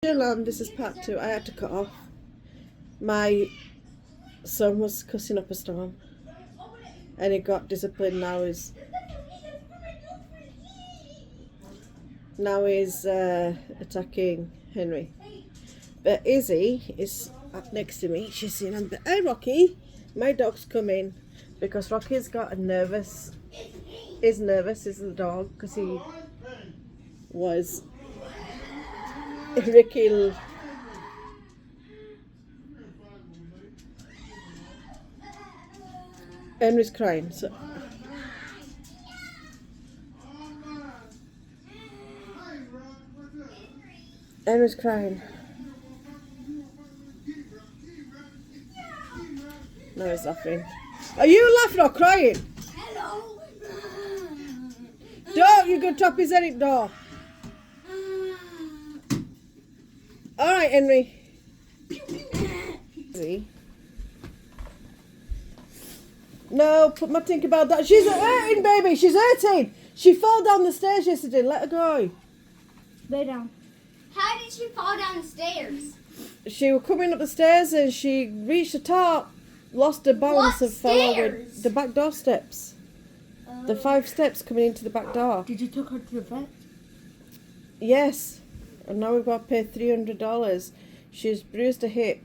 Shalom, this is part 2. I had to cut off. My son was cussing up a storm and he got disciplined. Now he's attacking Henry. But Izzy is up next to me. She's saying, "Hey Rocky, my dog's coming," because Rocky's got is the dog, because he was Ricky. Henry's crying, so Henry's crying. No, he's laughing. Are you laughing or crying? Hello. Don't, you're going to top his head in door. Alright, Henry. No, put my Tinkerbell down. She's hurting, baby. She's hurting. She fell down the stairs yesterday. Let her go. Lay down. How did she fall down the stairs? She was coming up the stairs and she reached the top, lost her balance and fell over the back door steps. The 5 steps coming into the back door. Did you take her to the vet? Yes. And now we've got to pay $300. She's bruised her hip,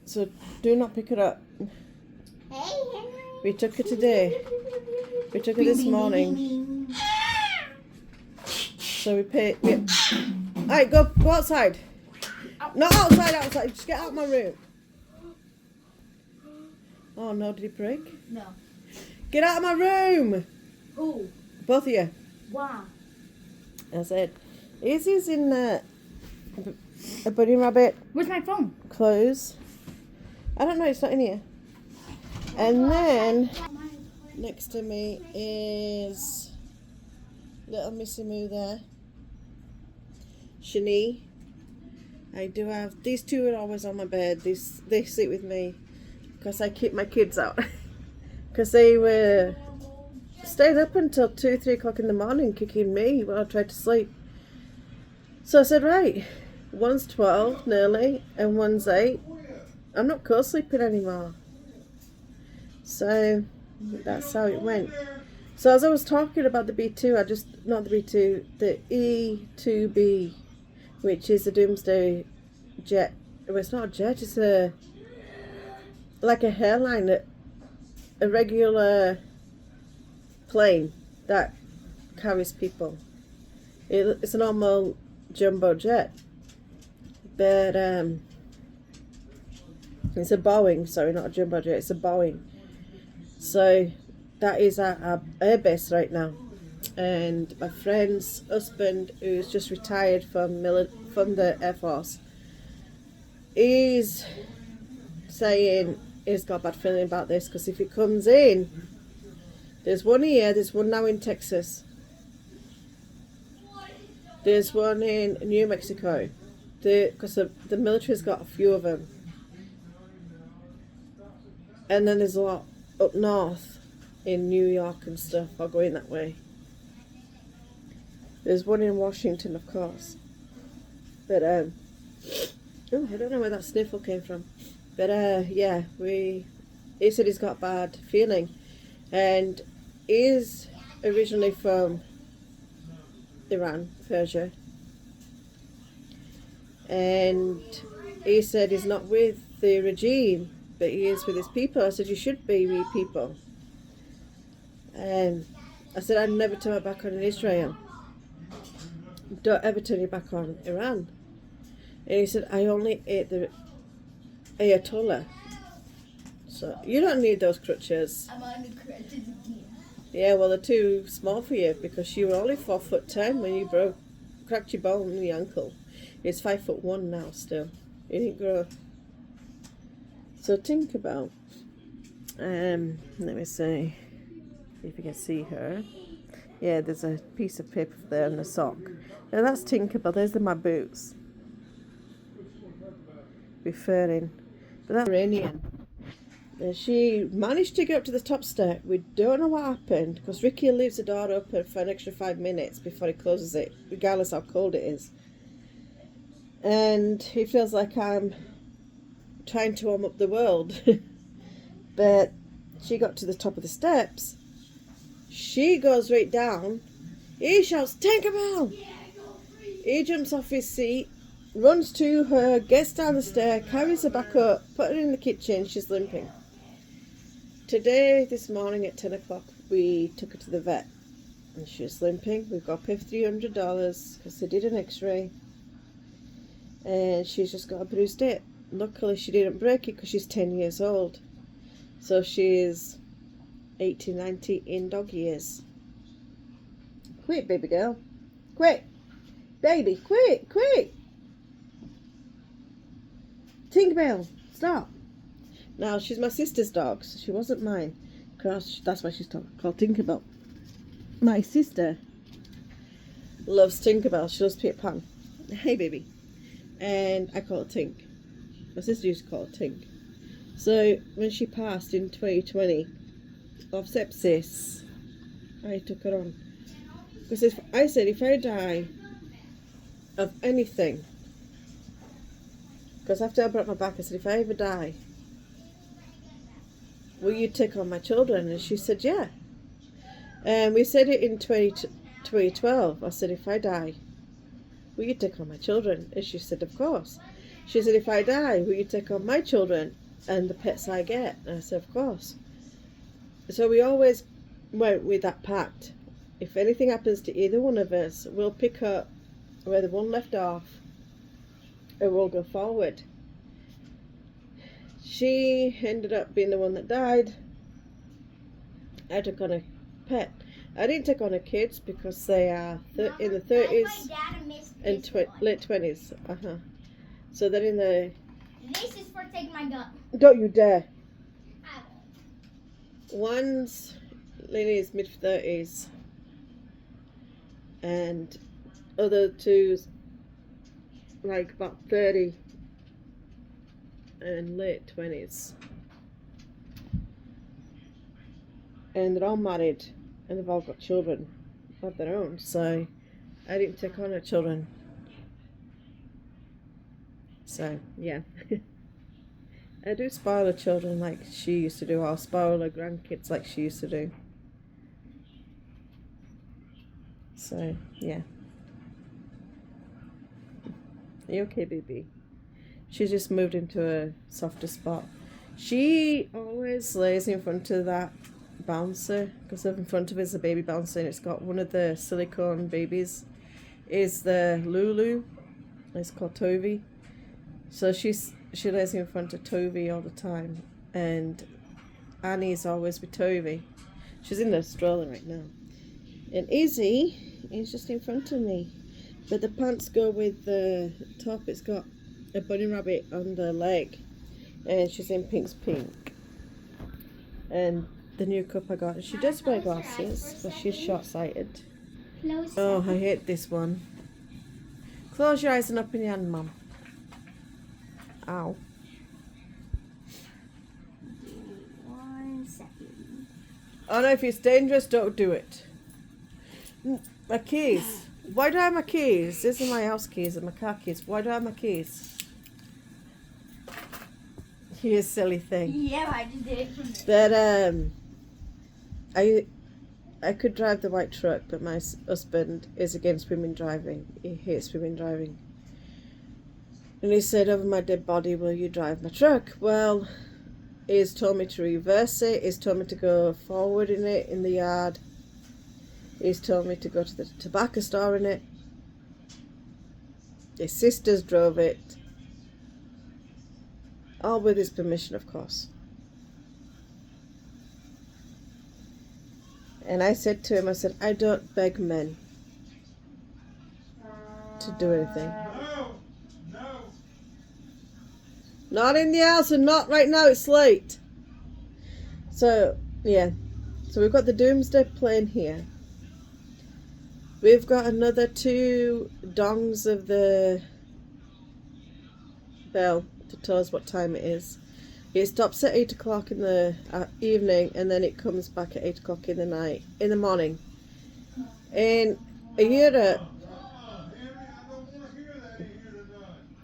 so do not pick her up. Hey, Henry. We took her today. We took her this morning. So we paid. Alright, go outside. Not outside. Just get out of my room. Oh no, did he break? No. Get out of my room! Who? Both of you. Why? I said, Izzy's in a bunny rabbit Where's my phone? clothes. I don't know, it's not in here. And then next to me is little Missy Moo there. Shani. I do have these two are always on my bed. They sit with me because I keep my kids out because they were staying up until 2-3 o'clock in the morning kicking me while I tried to sleep. So I said, right, one's 12 nearly and one's 8. I'm not co-sleeping anymore. So that's how it went. So as I was talking about the B2, not the B2, the E2B, which is a doomsday jet. Well, it's not a jet, it's like a hairline, a regular plane that carries people. It's a normal jumbo jet, but it's a Boeing. Sorry, not a jumbo jet. It's a Boeing. So that is at our airbase right now, and my friend's husband, who's just retired from the Air Force, is saying he's got a bad feeling about this because if he comes in, there's one here, there's one now in Texas, there's one in New Mexico, because the military's got a few of them, and then there's a lot up north in New York and stuff, or going that way. There's one in Washington, of course, but I don't know where that sniffle came from, but yeah, he said he's got a bad feeling, and is originally from Iran, Persia, and he said he's not with the regime, but he is with his people. I said, you should be with people. And I said, I'd never turn my back on Israel. Don't ever turn your back on Iran. And he said, I only ate the Ayatollah. So you don't need those crutches. I'm on the crutches again. Yeah, well, they're too small for you because you were only 4'10" when you cracked your bone in your ankle. It's 5'1" now still. You didn't grow. So think about, let me see if you can see her. Yeah, there's a piece of paper there and a sock. Now that's Tinkerbell. There's my boots. Referring, but that's Iranian. And she managed to get up to the top step. We don't know what happened because Ricky leaves the door open for an extra 5 minutes before he closes it, regardless how cold it is. and he feels like I'm trying to warm up the world. But she got to the top of the steps. She goes right down. He shouts, "Tinkerbell!" He jumps off his seat, runs to her, gets down the stair, carries her back up, put her in the kitchen. She's limping. Today, this morning at 10 o'clock, we took her to the vet. And she was limping. We've got to pay $300 because they did an x-ray. And she's just got a bruised hip. Luckily, she didn't break it because she's 10 years old. So she's 80, 90 in dog years. Quick, baby girl. Quick. Baby, quick, quick. Tinkerbell, stop. Now, she's my sister's dog, so she wasn't mine. Because that's why she's called Tinkerbell. My sister loves Tinkerbell. She loves Peter Pan. Hey, baby. And I call her Tink. My sister used to call her Tink. So, when she passed in 2020 of sepsis, I took her on. Because I said, if I die of anything, because after I broke my back, I said, if I ever die, will you take on my children? And she said, yeah. And we said it in 2012. I said, if I die, will you take on my children? And she said, of course. She said, if I die, will you take on my children and the pets I get? And I said, of course. So we always went with that pact. If anything happens to either one of us, we'll pick up where the one left off and we'll go forward. She ended up being the one that died. I took on a pet. I didn't take on her kids because they are in the 30s and late 20s. So they're in the... This is for taking my gun. Don't you dare. One's Lily's mid-30s and other two's like about 30 and late 20s. And they're all married and they've all got children of their own, so I didn't take on her children. So, yeah. I do spoil her children like she used to do. I'll spoil her grandkids like she used to do. So, yeah. Are you okay, baby? She's just moved into a softer spot. She always lays in front of that bouncer because in front of us is a baby bouncer and it's got one of the silicone babies. Is the Lulu. It's called Toby. So she lays in front of Toby all the time, and Annie's always with Toby. She's in the stroller right now. And Izzy is just in front of me. But the pants go with the top. It's got a bunny rabbit on the leg. And she's in Pink's Pink. And the new cup I got. She does wear glasses, but she's short-sighted. Oh, I hate this one. Close your eyes and open your hand, Mum. Ow. 1 second. Oh no, if it's dangerous, don't do it. My keys. Why do I have my keys? These are my house keys and my car keys. Why do I have my keys? You silly thing. Yeah, I just did it from there. I could drive the white truck, but my husband is against women driving. He hates women driving. And he said, over my dead body, will you drive my truck? Well, he's told me to reverse it. He's told me to go forward in it in the yard. He's told me to go to the tobacco store in it. His sisters drove it. All with his permission, of course. And I said to him, I said, I don't beg men to do anything. Not in the house and not right now, it's late. So, yeah. So we've got the doomsday plane here. We've got another 2 dongs of the bell to tell us what time it is. It stops at 8 o'clock in the evening and then it comes back at 8 o'clock in the morning. In Europe,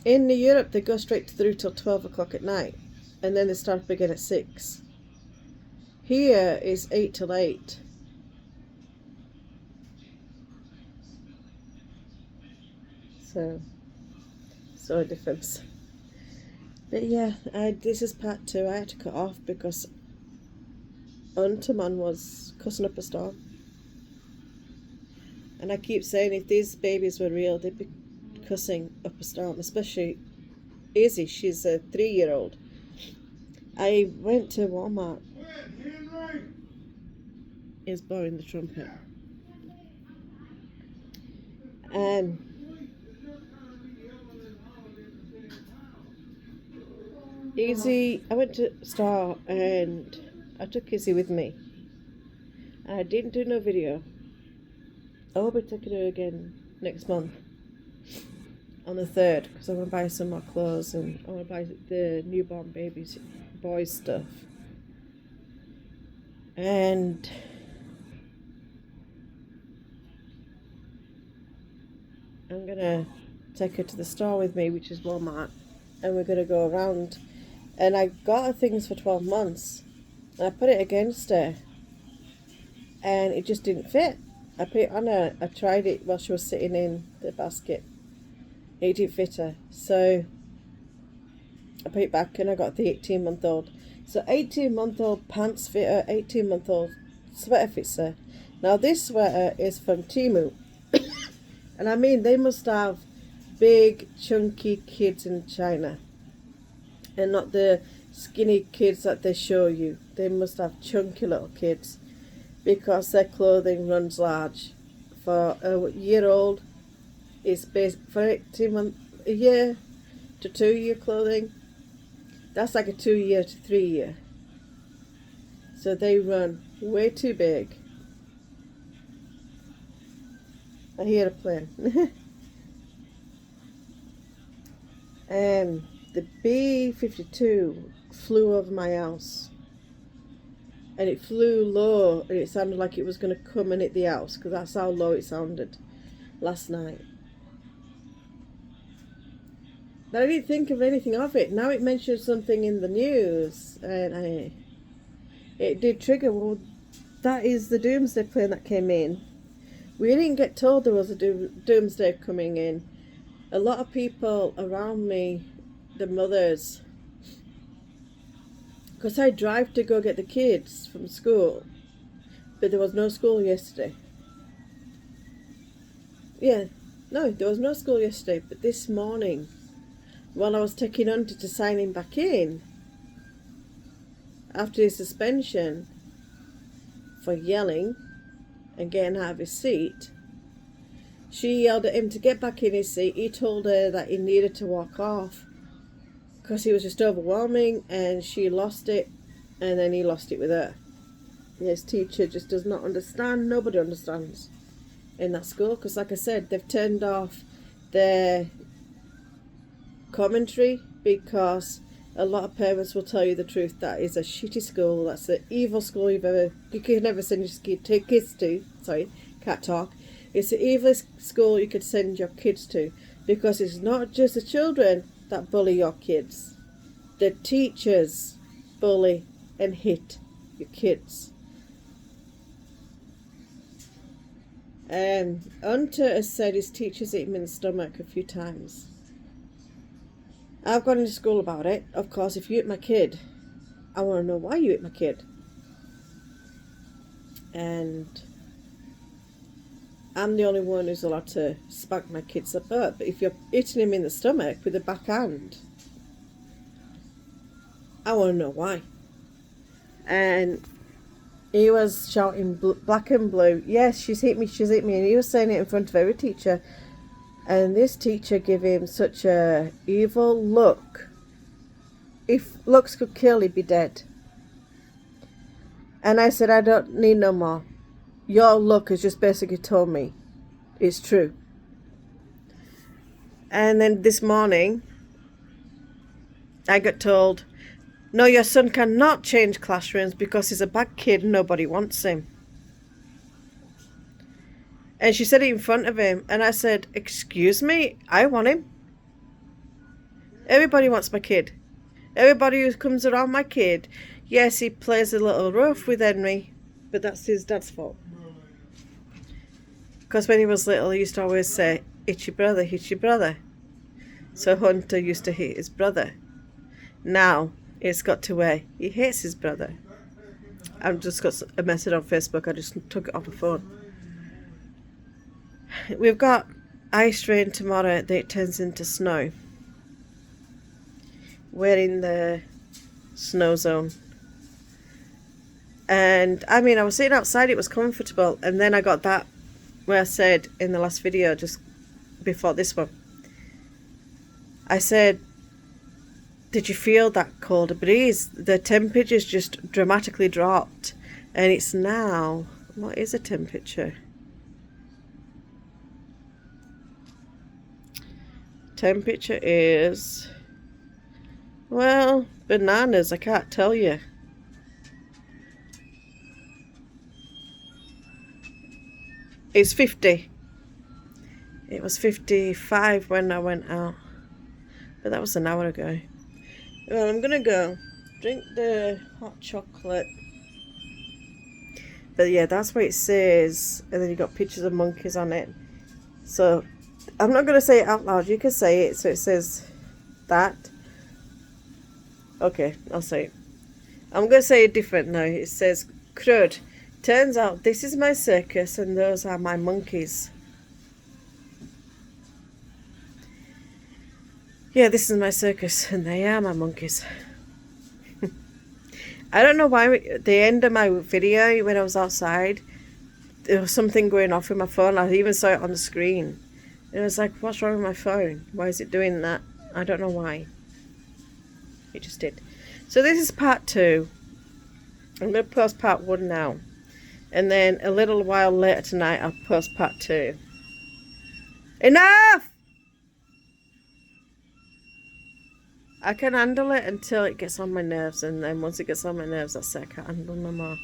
In Europe, they go straight through till 12 o'clock at night, and then they start up again at 6. Here is 8 till 8. So a difference. But yeah, this is part 2. I had to cut off because Unterman was cussing up a storm. And I keep saying if these babies were real, they'd be cussing up a storm, especially Izzy. She's a 3-year-old. I went to Walmart. He's blowing the trumpet. And Izzy, I went to store and I took Izzy with me. I didn't do no video. I will be taking her again next month on the 3rd because I want to buy some more clothes and I want to buy the newborn baby's boys stuff. And I'm gonna take her to the store with me, which is Walmart, and we're gonna go around. And I got her things for 12 months and I put it against her and it just didn't fit. I put it on her, I tried it while she was sitting in the basket. It didn't fit her. So I put it back and I got the 18-month-old. So 18-month-old pants fit her, 18-month-old sweater fits her. Now this sweater is from Temu. And I mean, they must have big, chunky kids in China. And not the skinny kids that they show you. They must have chunky little kids. Because their clothing runs large. For a year-old, it's for 18 months, a year to 2-year clothing. That's like a 2-year to 3-year. So they run way too big. I hear a plane. The B-52 flew over my house. And it flew low and it sounded like it was going to come and hit the house because that's how low it sounded last night. But I didn't think of anything of it. Now it mentioned something in the news and it did trigger. Well, that is the doomsday plane that came in. We didn't get told there was a doomsday coming in. A lot of people around me, the mothers, because I drive to go get the kids from school, but there was no school yesterday. Yeah, no, there was no school yesterday, but this morning, while I was taking Hunter to sign him back in, after his suspension for yelling and getting out of his seat, she yelled at him to get back in his seat. He told her that he needed to walk off because he was just overwhelming, and she lost it, and then he lost it with her. His teacher just does not understand. Nobody understands in that school because, like I said, they've turned off their commentary because a lot of parents will tell you the truth. That is a shitty school. That's the evil school you could never send your kids to. Sorry, can't talk. It's the evilest school you could send your kids to because it's not just the children that bully your kids. The teachers bully and hit your kids. Hunter has said his teachers hit him in the stomach a few times. I've gone into school about it. Of course, if you hit my kid, I want to know why you hit my kid. And I'm the only one who's allowed to spank my kids up. But if you're hitting him in the stomach with a backhand, I want to know why. And he was shouting black and blue. Yes, she's hit me. And he was saying it in front of every teacher. And this teacher gave him such a evil look. If looks could kill, he'd be dead. And I said, I don't need no more. Your look has just basically told me it's true. And then this morning, I got told, no, your son cannot change classrooms because he's a bad kid and nobody wants him. And she said it in front of him. And I said, excuse me, I want him. Everybody wants my kid. Everybody who comes around my kid, yes, he plays a little rough with Henry, but that's his dad's fault. Because when he was little, he used to always say, "It's your brother, it's your brother." So Hunter used to hate his brother. Now, it's got to where he hates his brother. I've just got a message on Facebook, I just took it off the phone. We've got ice rain tomorrow, then it turns into snow. We're in the snow zone. And, I mean, I was sitting outside, it was comfortable, and then I got that where I said in the last video, just before this one, I said, did you feel that colder breeze? The temperature's just dramatically dropped, and it's now, what is the temperature? Temperature is, well, bananas, I can't tell you. It's 50. It was 55 when I went out, but that was an hour ago. Well, I'm gonna go drink the hot chocolate. But yeah, that's what it says, and then you got pictures of monkeys on it. So I'm not gonna say it out loud, you can say it. So it says that. Okay, I'll say it. I'm gonna say it different now. It says, crud, turns out this is my circus and those are my monkeys. Yeah, this is my circus and they are my monkeys. I don't know why the end of my video when I was outside, there was something going off with my phone. I even saw it on the screen. It was like, what's wrong with my phone? Why is it doing that? I don't know why. It just did. So this is part 2. I'm going to post part 1 now. And then a little while later tonight, I'll post part 2. Enough! I can handle it until it gets on my nerves, and then once it gets on my nerves, that's it, I can't handle no more.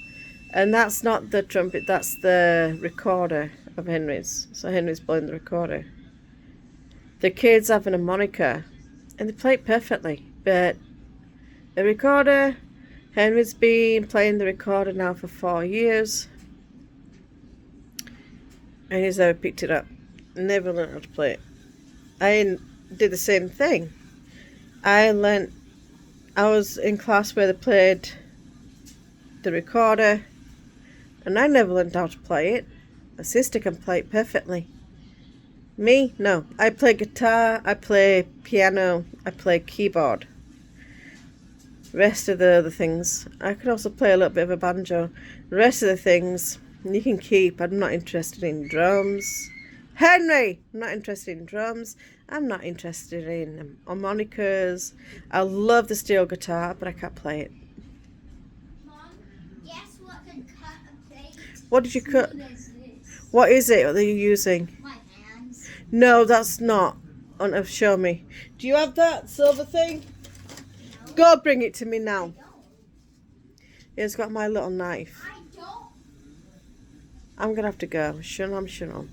And that's not the trumpet, that's the recorder of Henry's. So Henry's blowing the recorder. The kids have an harmonica, and they play it perfectly, but the recorder, Henry's been playing the recorder now for 4 years, and he's never picked it up, never learned how to play it. I did the same thing. I was in class where they played the recorder, and I never learned how to play it. My sister can play it perfectly. Me? No. I play guitar, I play piano, I play keyboard. The rest of the other things, I can also play a little bit of a banjo. The rest of the things, you can keep. I'm not interested in drums. Henry! I'm not interested in drums. I'm not interested in harmonicas. I love the steel guitar, but I can't play it. Mom, guess what the cut of plate? What did you cut? Is this? What is it that you're using? My hands. No, that's not. Show me. Do you have that silver thing? No. Go bring it to me now. I don't. It's got my little knife. I don't. I'm going to have to go. Shalom, shalom.